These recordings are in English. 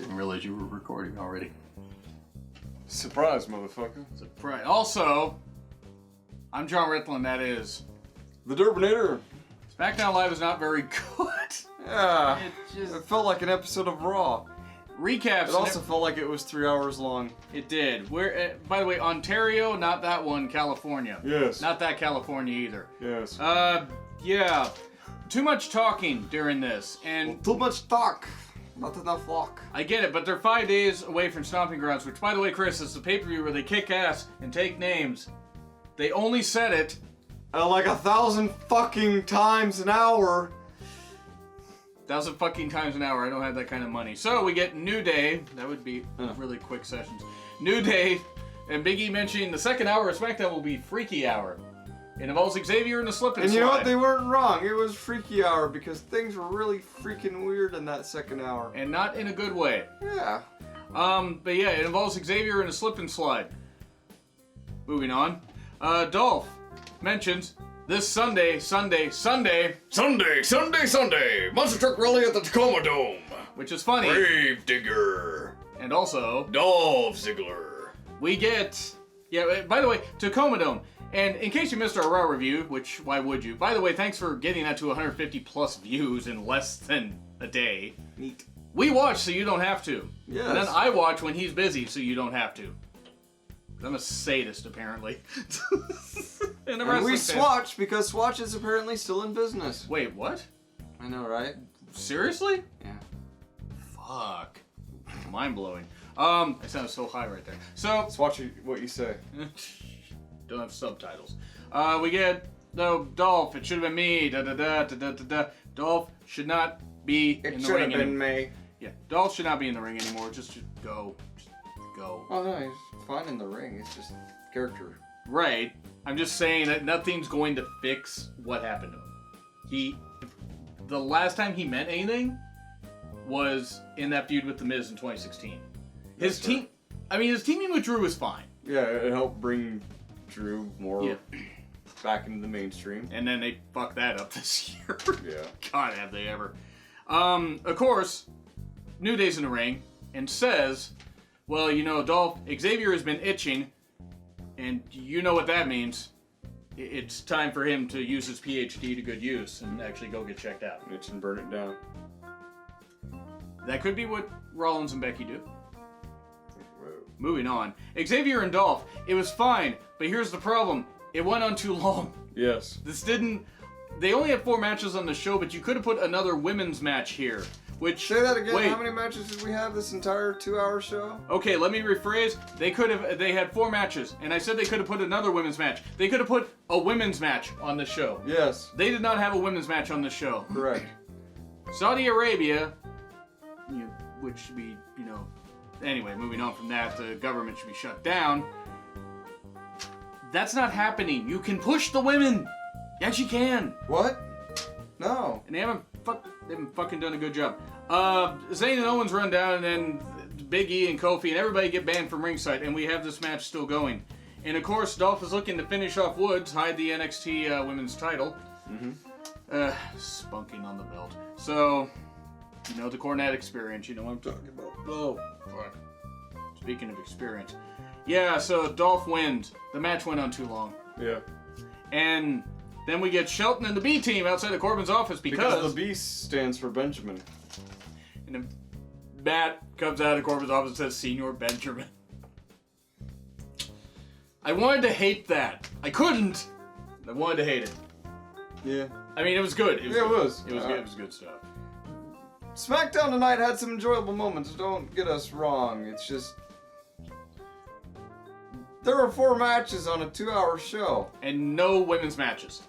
Didn't realize you were recording already. Surprise, motherfucker. Surprise. Also, I'm Jonn Ritland, that is. The Durbinator. SmackDown Live is not very good. Yeah. It felt like an episode of Raw. Recaps. It also felt like it was 3 hours long. It did. We're, by the way, Ontario, not that one, California. Yes. Not that California either. Yes. Yeah. Too much talking during this, and Too much talk. Not enough walk. I get it, but they're 5 days away from Stomping Grounds, which, by the way, Chris, is the pay-per-view where they kick ass and take names. They only said it Like 1,000 fucking times an hour. 1,000 fucking times an hour. I don't have that kind of money. So we get New Day. That would be really quick sessions. New Day, and Big E mentioning the second hour of SmackDown will be Freaky Hour. It involves Xavier in a slip and And slide. you know what? They weren't wrong. It was Freaky Hour because things were really freaking weird in that second hour. And not in a good way. Yeah. But yeah, it involves Xavier in a slip and slide. Moving on. Dolph mentions this Sunday, Sunday! Monster Truck Rally at the Tacoma Dome! which is funny. Grave Digger! And also, Dolph Ziggler! we get, yeah, by the way, Tacoma Dome. And in case you missed our Raw review, which, why would you? By the way, thanks for getting that to 150 plus views in less than a day. Neat. We watch so you don't have to. Yes. And then I watch when he's busy so you don't have to. I'm a sadist, apparently. And And we Swatch because Swatch is apparently still in business. Wait, what? I know, right? Seriously? Yeah. Fuck. Mind-blowing. I sounded so high right there. So, Swatch what you say. don't have subtitles. We get, no, Dolph, it should have been me, da-da-da. Dolph should not be in It the should have ring been anymore. me. Yeah, Dolph should not be in the ring anymore. Just go. Just go. Oh no, he's fine in the ring. It's just character. Right. I'm just saying that nothing's going to fix what happened to him. The last time he meant anything was in that feud with The Miz in 2016. His teaming with Drew was fine. Yeah, it helped bring Drew more back into the mainstream. And then they fucked that up this year. Yeah. God, have they ever. Of course, New Day's in the ring and says, well, you know, Dolph, Xavier has been itching, and you know what that means. It's time for him to use his PhD to good use and actually go get checked out. Itch and burn it down. That could be what Rollins and Becky do. Whoa. Moving on. Xavier and Dolph, it was fine, but here's the problem. It went on too long. Yes. They only had 4 matches on the show, but you could have put another women's match here. Which, Say that again. wait. How many matches did we have this entire 2-hour show? Okay, let me rephrase. They had 4 matches, and I said they could have put another women's match. They could have put a women's match on the show. Yes. They did not have a women's match on the show. Correct. Saudi Arabia, which should be, anyway, moving on from that, the government should be shut down. That's not happening. You can push the women. Yes, you can. What? No. And they haven't fucking done a good job. Zayn and Owens run down, and then Big E and Kofi and everybody get banned from ringside, and we have this match still going. And of course, Dolph is looking to finish off Woods, hide the NXT women's title. Spunking on the belt. So, the Cornette experience, you know what I'm talking about. Oh, fuck. Speaking of experience. Yeah, so Dolph wins. The match went on too long. Yeah. And then we get Shelton and the B team outside of Corbin's office because the B stands for Benjamin. And then Matt comes out of Corbin's office and says, Senior Benjamin. I wanted to hate that. I couldn't. I wanted to hate it. Yeah. I mean, it was good. It was Yeah, it good. was. It was good. It was good stuff. SmackDown tonight had some enjoyable moments. Don't get us wrong. It's just there were 4 matches on a 2-hour show. And no women's matches.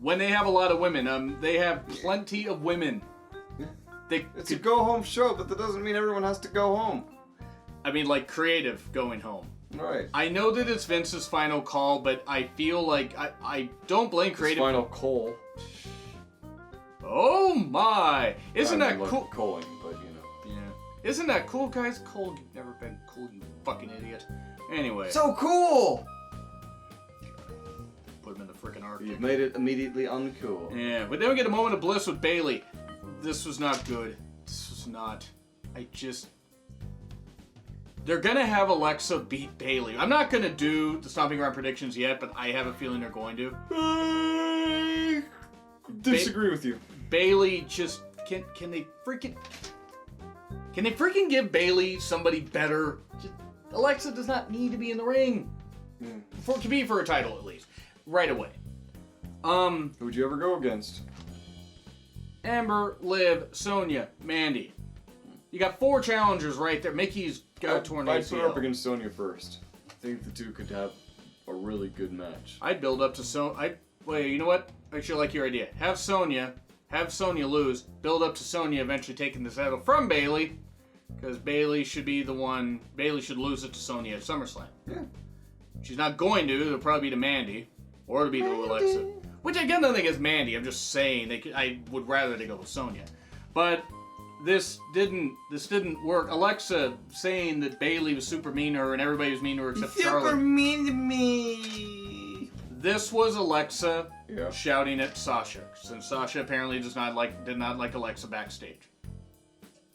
When they have a lot of women, they have plenty of women. It's a go-home show, but that doesn't mean everyone has to go home. I mean, like, creative going home. Right. I know that it's Vince's final call, but I feel like I don't blame creative. Final call. Oh my! Isn't that cool? Calling, but Yeah. Isn't that cool, guys? Cool. You've never been cool, you fucking idiot. Anyway. So cool! Put him in the frickin' Arctic. You've made it immediately uncool. Yeah, but then we get a moment of bliss with Bayley. This was not good. This was not They're gonna have Alexa beat Bayley. I'm not gonna do the Stomping Ground predictions yet, but I have a feeling they're going to. I disagree with you. Bayley just can they freaking give Bayley somebody better? Alexa does not need to be in the ring to compete for a title, at least right away. Who'd you ever go against? Amber, Liv, Sonya, Mandy. You got 4 challengers right there. Mickey's got a torn I'd put her up ACL. against Sonya first. I think the two could have a really good match. I'd build up to Wait, you know what? I actually like your idea. Have Sonya lose, build up to Sonya eventually taking the title from Bayley, because Bayley should lose it to Sonya at SummerSlam. Yeah. She's not going to. It'll probably be to Mandy, or it'll be to Alexa. Which I get nothing against Mandy. I'm just saying I would rather they go with Sonya. But this didn't work. Alexa saying that Bayley was super mean to her and everybody was mean to her except Charlotte. Super mean to me. This was Alexa Yeah. shouting at Sasha, since Sasha apparently did not like Alexa backstage.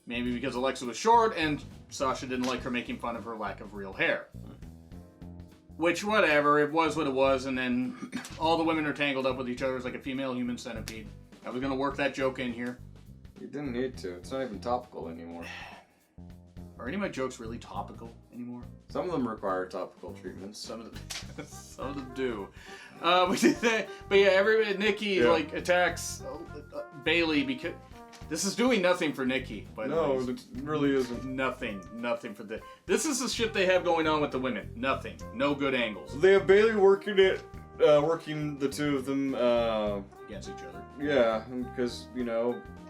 Maybe because Alexa was short and Sasha didn't like her making fun of her lack of real hair. Which, whatever, it was what it was, and then all the women are tangled up with each other as like a female human centipede. I was gonna work that joke in here. You didn't need to. It's not even topical anymore. Are any of my jokes really topical anymore? Some of them require topical treatments. Some of them do. But yeah, Nikki like attacks Bayley because this is doing nothing for Nikki. By the way, No, it really isn't. nothing for the. This is the shit they have going on with the women. Nothing, no good angles They have Bayley working the two of them. against each other. Yeah, because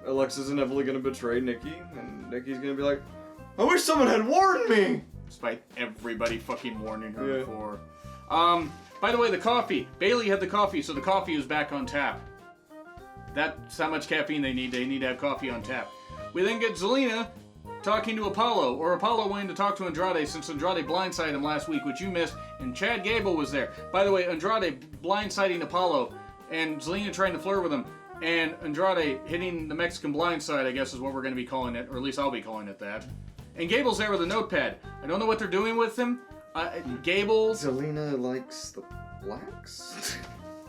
Alexa's inevitably gonna betray Nikki, and Nikki's gonna be like, "I wish someone had warned me." Despite everybody fucking warning her Yeah. before. By the way, the coffee. Bayley had the coffee, so the coffee was back on tap. That's how much caffeine they need. They need to have coffee on tap. We then get Zelina talking to Apollo, or Apollo wanting to talk to Andrade since Andrade blindsided him last week, which you missed, and Chad Gable was there. By the way, Andrade blindsiding Apollo, and Zelina trying to flirt with him, and Andrade hitting the Mexican blindside, I guess is what we're going to be calling it, or at least I'll be calling it that. And Gable's there with a notepad. I don't know what they're doing with him. Gable... Zelina likes the blacks?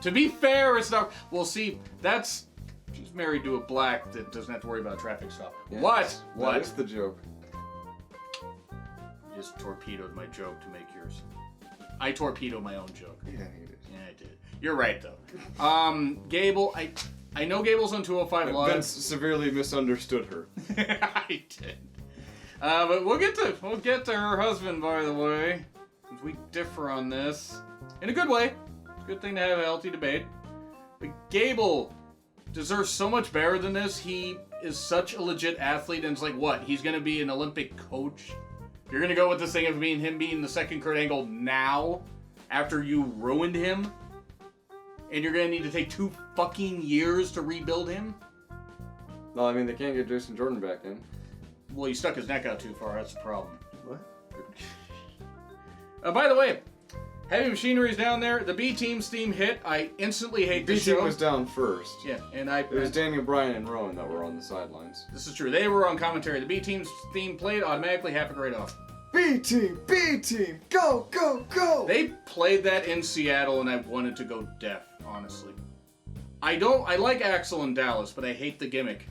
To be fair, it's not... Well, see, that's... She's married to a black that doesn't have to worry about a traffic stop. Yeah, What? That is the joke. You just torpedoed my joke to make yours. I torpedoed my own joke. Yeah, he did. Yeah, I did. You're right, though. Gable, I know Gable's on 205 Live. Vince severely misunderstood her. I did. But we'll get to her husband, by the way. Since we differ on this. In a good way. It's a good thing to have a healthy debate. But Gable deserves so much better than this. He is such a legit athlete, and it's like, what? He's going to be an Olympic coach? You're going to go with this thing of him being the second Kurt Angle now? After you ruined him? And you're going to need to take 2 fucking years to rebuild him? No, I mean, they can't get Jason Jordan back in. Well, he stuck his neck out too far. That's the problem. What? By the way, Heavy Machinery's down there. The B-Team's theme hit. I instantly hate the show. B-Team was down first. Yeah, and It was Daniel Bryan and Rowan that were on the sidelines. This is true. They were on commentary. The B-Team's theme played automatically, half a grade off. B-Team! B-Team! Go, go, go! They played that in Seattle, and I wanted to go deaf, honestly. I like Axel in Dallas, but I hate the gimmick.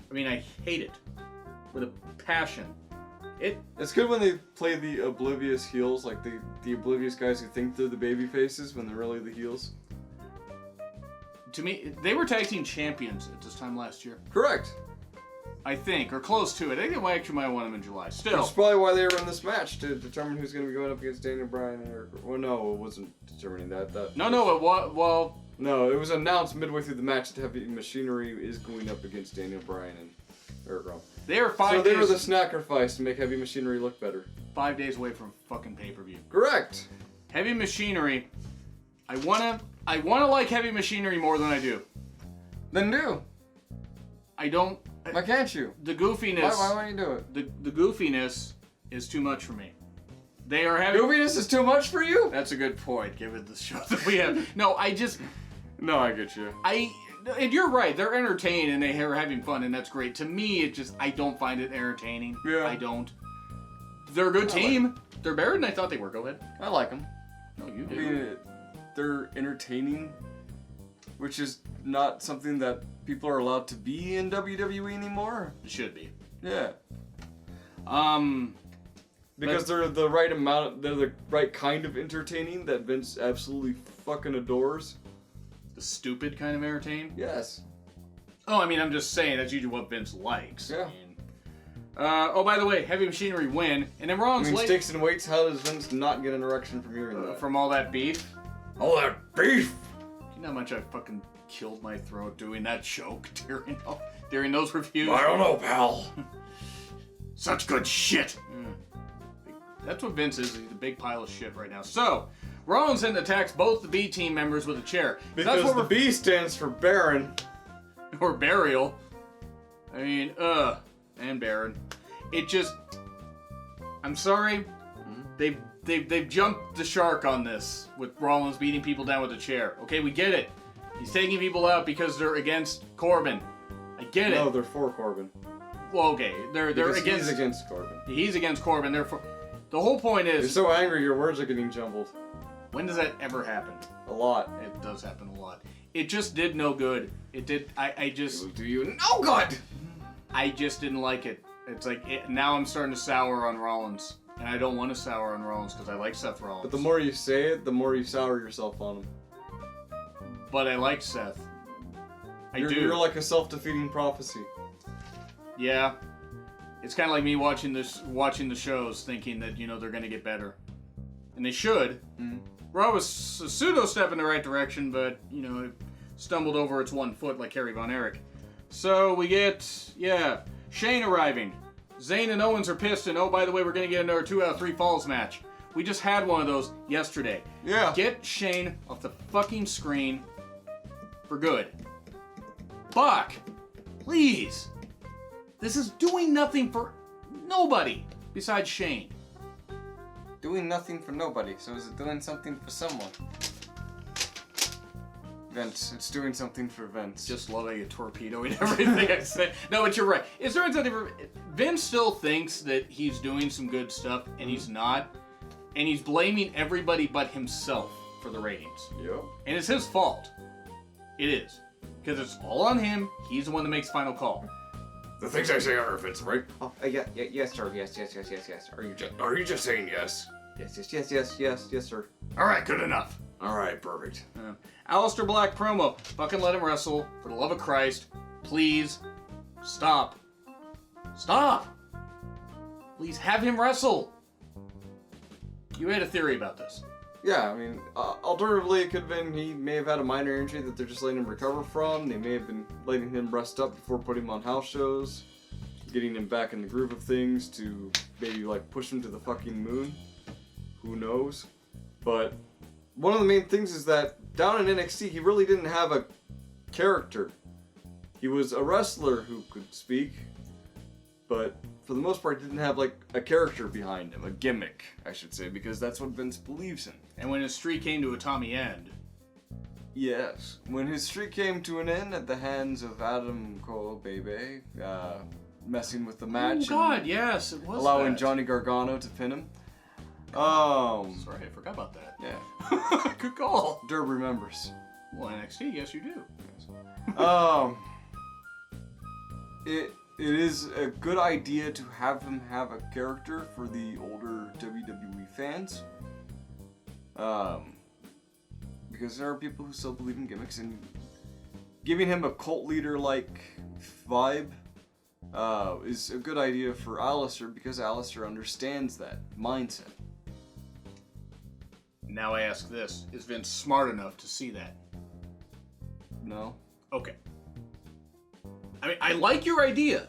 I mean, I hate it. With a passion. It's good when they play the oblivious heels, like the oblivious guys who think they're the baby faces when they're really the heels. To me, they were tag team champions at this time last year. Correct. I think, or close to it. I think they actually might have won them in July. Still. That's probably why they were in this match, to determine who's going to be going up against Daniel Bryan and Eric. Well, no, it wasn't determining that. No, it was, well... No, it was announced midway through the match that Heavy Machinery is going up against Daniel Bryan and Eric Rowan. They are 5 days... So days... they were the sacrifice to make Heavy Machinery look better. 5 days away from fucking pay-per-view. Correct. Heavy Machinery. I wanna like Heavy Machinery more than I do. Then do. I don't... Why can't you? The goofiness... Why won't you do it? The goofiness is too much for me. They are having... Goofiness is too much for you? That's a good point, given the show that we have. No, I just... No, I get you. and you're right. They're entertained and they are having fun, and that's great. To me, I don't find it entertaining. Yeah. I don't. They're a good team. They're better than I thought they were. Go ahead. I like them. No, you I do. mean, they're entertaining, which is not something that people are allowed to be in WWE anymore. It should be. Yeah. But- Because they're the right amount, they're the right kind of entertaining that Vince absolutely fucking adores. The stupid kind of entertain. Yes. Oh, I mean, I'm just saying that's usually what Vince likes. Yeah. I mean, oh, by the way, Heavy Machinery win, and then I Rollins mean, late sticks and weights, how does Vince not get an erection from hearing that? from all that beef. All that beef. You know how much I fucking killed my throat doing that joke during those reviews? I don't know, pal. Such good shit. That's what Vince is. He's a big pile of shit right now. So, Rollins then attacks both the B team members with a chair. Because that's what the B stands for Baron. or burial. I mean, and Baron. It just. I'm sorry. They've jumped the shark on this with Rollins beating people down with a chair. Okay, we get it. He's taking people out because they're against Corbin. I get it. No, they're for Corbin. Well, okay, they're Because against. he's against Corbin. He's against Corbin. Therefore, the whole point You're is. so angry your words are getting jumbled. When does that ever happen? A lot. It does happen a lot. It just did no good. It did. I just. Do you no good? I just didn't like it. It's like now I'm starting to sour on Rollins, and I don't want to sour on Rollins because I like Seth Rollins. But the more you say it, the more you sour yourself on him. But I like Seth. You're, do. You're like a self-defeating prophecy. Yeah. It's kind of like me watching the shows, thinking that they're gonna get better, and they should. Mm-hmm. Raw was a pseudo step in the right direction, but it stumbled over its one foot like Kerry Von Erich. So we get Shane arriving. Zayn and Owens are pissed, and oh, by the way, we're gonna get another 2 out of 3 falls match. We just had one of those yesterday. Yeah. Get Shane off the fucking screen for good. Buck, please. This is doing nothing for nobody besides Shane. Doing nothing for nobody, so is it doing something for someone? Vince, it's doing something for Vince. Just loving a torpedoing everything I say. No, but you're right. It's doing something for... Vince still thinks that he's doing some good stuff, and he's not. And he's blaming everybody but himself for the ratings. Yep. And it's his fault. It is. Because it's all on him. He's the one that makes the final call. The things I say are offensive, right? Oh, yes, sir. Yes. Are you just saying yes? Yes, sir. All right, good enough. All right, perfect. Aleister Black promo. Fucking let him wrestle. For the love of Christ. Please. Stop. Stop. Please have him wrestle. You had a theory about this. Yeah, I mean, alternatively, it could have been he may have had a minor injury that they're just letting him recover from. They may have been letting him rest up before putting him on house shows, getting him back in the groove of things to maybe, push him to the fucking moon. Who knows? But one of the main things is that down in NXT, he really didn't have a character. He was a wrestler who could speak, but for the most part, didn't have, a character behind him. A gimmick, I should say, because that's what Vince believes in. And when his streak came to a Tommy end, Yes. When his streak came to an end at the hands of Adam Cole, baby, messing with the match. oh God, yes, it was allowing that. Johnny Gargano to pin him. Sorry, I forgot about that. Yeah. Good call. Derb remembers. Well, NXT, yes, you do. It is a good idea to have him have a character for the older WWE fans. Because there are people who still believe in gimmicks, and giving him a cult leader-like vibe is a good idea for Aleister, because Aleister understands that mindset. Now I ask this: is Vince smart enough to see that? No? Okay. I mean, I like your idea.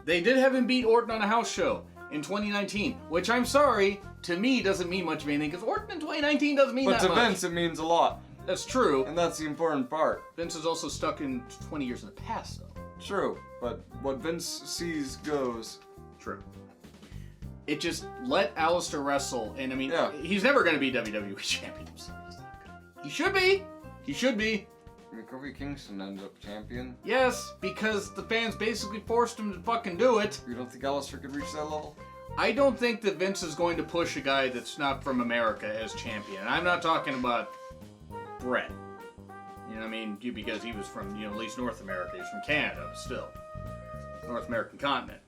They did have him beat Orton on a house show in 2019, which I'm sorry, to me doesn't mean much of anything, because Orton in 2019 doesn't mean But that to much. Vince, it means a lot. That's true. And that's the important part. Vince is also stuck in 20 years in the past, though. True, but what Vince sees goes. True. It just let Aleister wrestle, and I mean, Yeah. he's never going to be WWE champion. He should be. He should be. Kofi Kingston ends up champion. Yes, because the fans basically forced him to fucking do it. You don't think Alistair could reach that level? I don't think that Vince is going to push a guy that's not from America as champion. And I'm not talking about Brett. You know what I mean? Because he was from, at least North America. He's from Canada, but still. North American continent.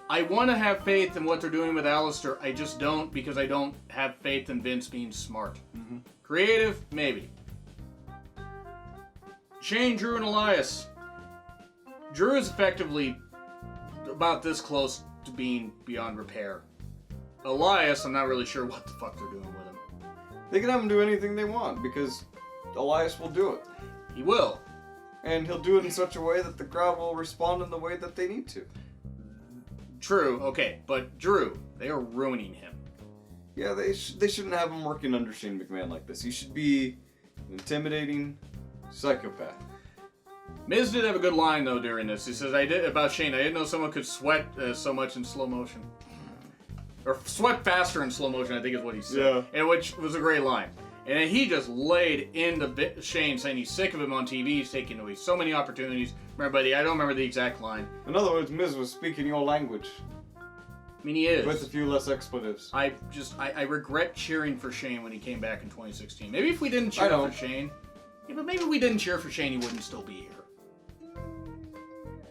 I want to have faith in what they're doing with Alistair. I just don't, because I don't have faith in Vince being smart. Mm-hmm. Creative, maybe. Shane, Drew, and Elias. Drew is effectively about this close to being beyond repair. Elias, I'm not really sure what the fuck they're doing with him. They can have him do anything they want, because Elias will do it. He will. And he'll do it in such a way that the crowd will respond in the way that they need to. True, okay, but Drew, they are ruining him. Yeah, they shouldn't have him working under Shane McMahon like this. He should be an intimidating psychopath. Miz did have a good line, though, during this. He says, about Shane, I didn't know someone could sweat so much in slow motion. Or sweat faster in slow motion, I think is what he said. Yeah. And which was a great line. And then he just laid into Shane, saying he's sick of him on TV. He's taking away so many opportunities. I don't remember the exact line. In other words, Miz was speaking your language. I mean, he is. With a few less expletives. I regret cheering for Shane when he came back in 2016. Maybe if we didn't cheer for Shane... Yeah, but maybe if we didn't cheer for Shane, he wouldn't still be here.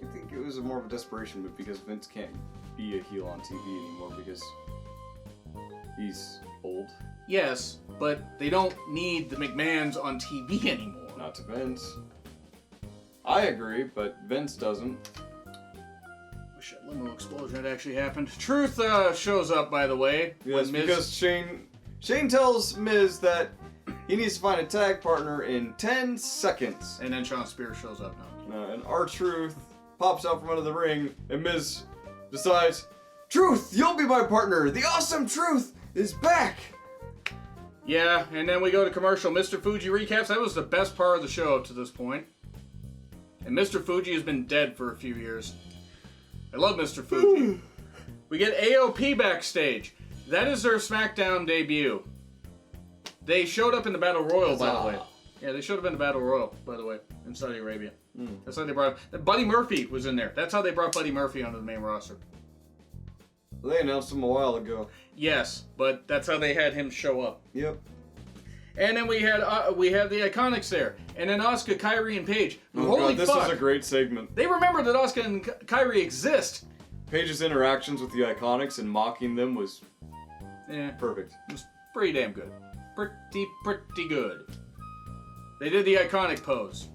I think it was more of a desperation move because Vince can't be a heel on TV anymore because he's old. Yes, but they don't need the McMahons on TV anymore. Not to Vince. I agree, but Vince doesn't. Wish that limo explosion had actually happened. Truth shows up, by the way. Yes, because Shane tells Miz that he needs to find a tag partner in 10 seconds. And then Shawn Spears shows up now. And R-Truth pops out from under the ring, and Miz decides, Truth, you'll be my partner. The awesome Truth is back. Yeah, and then we go to commercial. Mr. Fuji recaps. That was the best part of the show up to this point. And Mr. Fuji has been dead for a few years. I love Mr. Fuji. We get AOP backstage. That is their SmackDown debut. They showed up in the Battle Royal, by the way. Yeah, they showed up in the Battle Royal, by the way, in Saudi Arabia. That's how they brought... Buddy Murphy was in there. That's how they brought Buddy Murphy onto the main roster. They announced him a while ago. Yes, but that's how they had him show up. Yep. And then we had the Iconics there. And then Asuka, Kairi, and Paige. Holy God, fuck. This is a great segment. They remember that Asuka and Kairi exist. Paige's interactions with the Iconics and mocking them was perfect. It was pretty damn good. Pretty good. They did the iconic pose.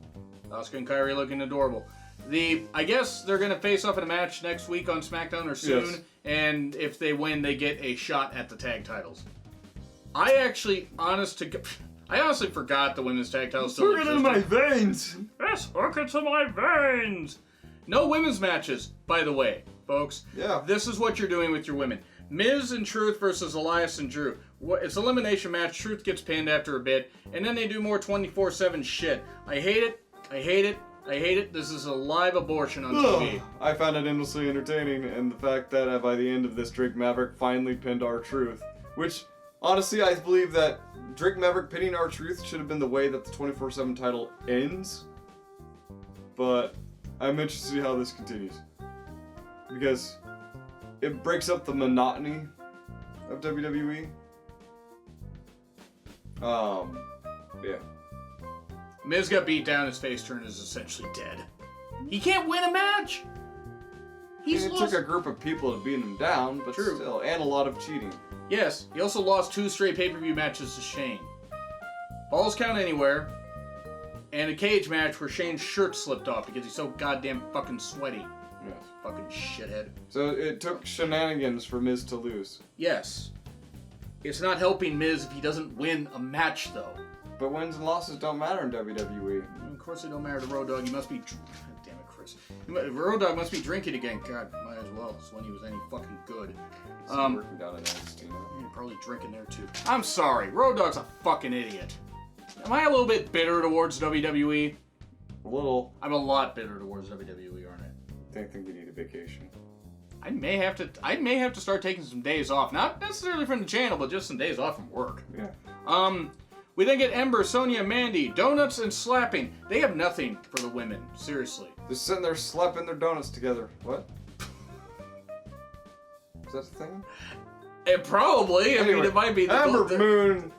Asuka and Kairi looking adorable. I guess they're going to face off in a match next week on SmackDown or soon. Yes. And if they win, they get a shot at the tag titles. I honestly forgot the women's tag titles still existed. Hook it in my veins! Yes, hook it to my veins! No women's matches, by the way, folks. Yeah. This is what you're doing with your women. Miz and Truth versus Elias and Drew. It's an elimination match. Truth gets pinned after a bit. And then they do more 24/7 shit. I hate it. I hate it. I hate it. This is a live abortion on TV. I found it endlessly entertaining, and the fact that by the end of this, Drake Maverick finally pinned R-Truth. Which, honestly, I believe that Drake Maverick pinning R-Truth should have been the way that the 24/7 title ends. But I'm interested to see how this continues. Because it breaks up the monotony of WWE. Yeah. Miz got beat down, his face turned, is essentially dead. He can't win a match! It took a group of people to beat him down, but still, and a lot of cheating. Yes, he also lost 2 straight pay-per-view matches to Shane. Falls Count Anywhere, and a cage match where Shane's shirt slipped off because he's so goddamn fucking sweaty. Yes. Fucking shithead. So it took shenanigans for Miz to lose. Yes. It's not helping Miz if he doesn't win a match, though. But wins and losses don't matter in WWE. Of course they don't matter to Road Dogg. He must be... God damn it, Chris. Road Dogg must be drinking again. God, might as well. It's when he was any fucking good. Working down in NXT now. You're probably drinking there, too. I'm sorry. Road Dogg's a fucking idiot. Am I a little bit bitter towards WWE? A little. I'm a lot bitter towards WWE, aren't I? I think you need a vacation. I may have to start taking some days off. Not necessarily from the channel, but just some days off from work. Yeah. We then get Ember, Sonya, Mandy, donuts and slapping. They have nothing for the women, seriously. They're sitting there slapping their donuts together. What? Is that a thing? Probably. I mean, it might be the Amber Moon,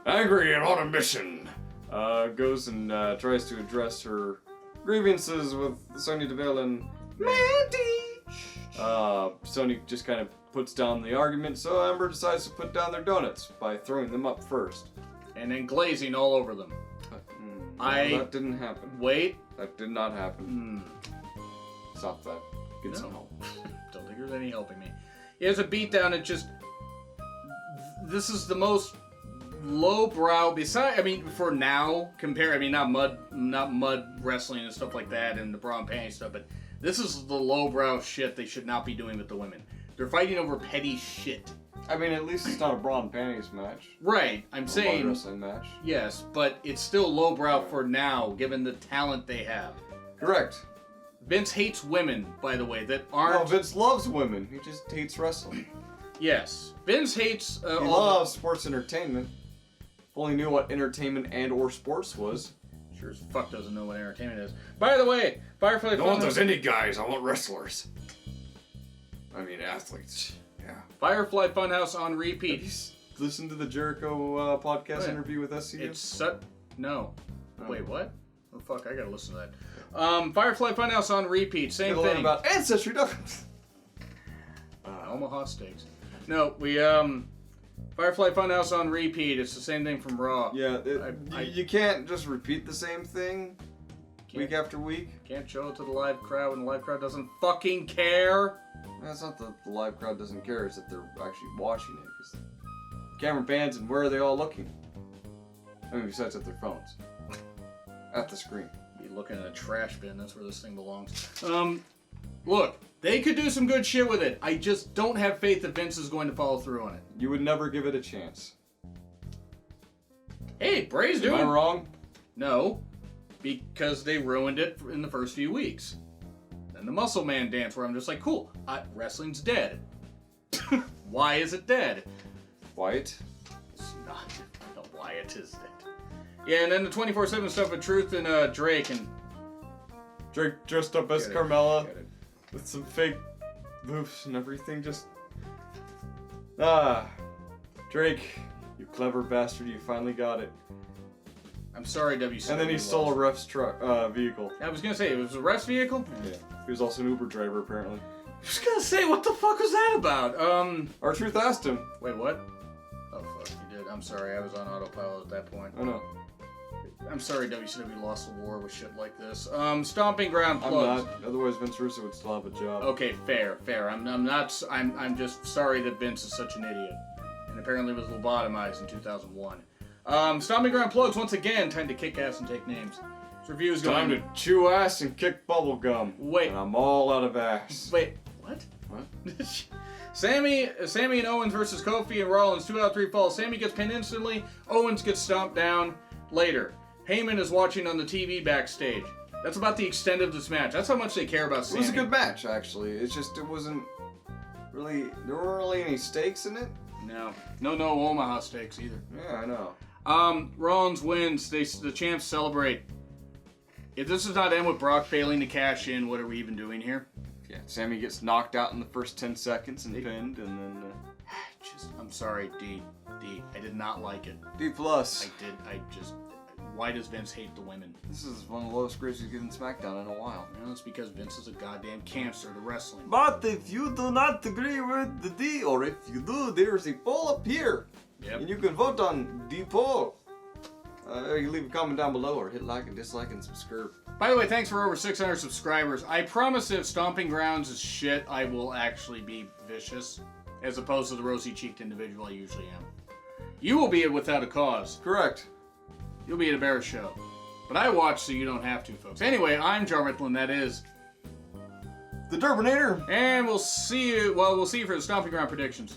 Angry and on a mission. goes and tries to address her grievances with Sonya Deville and Mandy. Sonya just kind of puts down the argument, so Amber decides to put down their donuts by throwing them up first. And then glazing all over them. That didn't happen. Wait. That did not happen. Stop that. Get some help. Don't think there's any helping me. Here's a beatdown. It just... This is the most lowbrow, for now, not mud wrestling and stuff like that and the bra and panty stuff, but this is the lowbrow shit they should not be doing with the women. They're fighting over petty shit. I mean, at least it's not a bra and panties match. Right, I'm saying... A wrestling match. Yes, but it's still lowbrow for now, given the talent they have. Correct. Vince hates women, by the way, that aren't... No, Vince loves women. He just hates wrestling. Yes. Vince hates... he loves sports entertainment. If only knew what entertainment and or sports was. Sure as fuck doesn't know what entertainment is. By the way, Firefly... I don't want those indie guys. I want wrestlers. I mean, athletes. Yeah. Firefly Funhouse on repeat. Have you listened to the Jericho podcast interview with SCU? It's no. Oh. Wait, what? Oh fuck, I gotta listen to that. Firefly Funhouse on repeat. Same thing. Learn about ancestry. Omaha Steaks. No, we Firefly Funhouse on repeat. It's the same thing from Raw. Yeah, you can't just repeat the same thing week after week. Can't show it to the live crowd when the live crowd doesn't fucking care. It's not that the live crowd doesn't care, it's that they're actually watching it. Because the camera pans, and where are they all looking? I mean, besides at their phones. At the screen. Be looking at a trash bin, that's where this thing belongs. Look, they could do some good shit with it. I just don't have faith that Vince is going to follow through on it. You would never give it a chance. Hey, Bray's doing... Am I wrong? No, because they ruined it in the first few weeks. And the Muscle Man dance where I'm just like, cool, wrestling's dead. Why is it dead? Wyatt? It's not. No, Wyatt is dead. Yeah, and then the 24/7 stuff with Truth and Drake and... Drake dressed up as Carmella with some fake boobs and everything, just... Drake, you clever bastard, you finally got it. I'm sorry, WCW. And then he stole a ref's truck, vehicle. I was gonna say, it was a ref's vehicle? Yeah. He was also an Uber driver, apparently. I was gonna say, what the fuck was that about? R-Truth asked him. Wait, what? Oh, fuck, you did. I'm sorry, I was on autopilot at that point. Oh, no. I'm sorry WCW lost the war with shit like this. Stomping Ground plugs. I'm not. Otherwise, Vince Russo would still have a job. Okay, fair. I'm just sorry that Vince is such an idiot. And apparently was lobotomized in 2001. Stomping Ground plugs once again. Time to kick ass and take names. This review is going... Time to chew ass and kick bubble gum. Wait. And I'm all out of ass. Wait, what? What? Sammy and Owens versus Kofi and Rollins. 2 out of 3 falls. Sammy gets pinned instantly. Owens gets stomped down later. Heyman is watching on the TV backstage. That's about the extent of this match. That's how much they care about Sammy. It was a good match, actually. It's just, it wasn't really... There weren't really any stakes in it. No Omaha stakes either. Yeah, I know. Rollins wins. The champs celebrate. If this does not end with Brock failing to cash in, what are we even doing here? Yeah, Sammy gets knocked out in the first 10 seconds and pinned, and then... I'm sorry, D. I did not like it. D+. Why does Vince hate the women? This is one of the lowest grades he's given SmackDown in a while. You know, it's because Vince is a goddamn cancer to wrestling. But if you do not agree with the D, or if you do, there's a poll up here. Yep. And you can vote on the poll. You can leave a comment down below, or hit like and dislike and subscribe. By the way, thanks for over 600 subscribers. I promise if Stomping Grounds is shit, I will actually be vicious, as opposed to the rosy-cheeked individual I usually am. You will be it without a cause. Correct. You'll be at a bear show. But I watch so you don't have to, folks. Anyway, I'm Jonn Ritland, that is... The Turbinator! And we'll see you for the Stomping Ground predictions.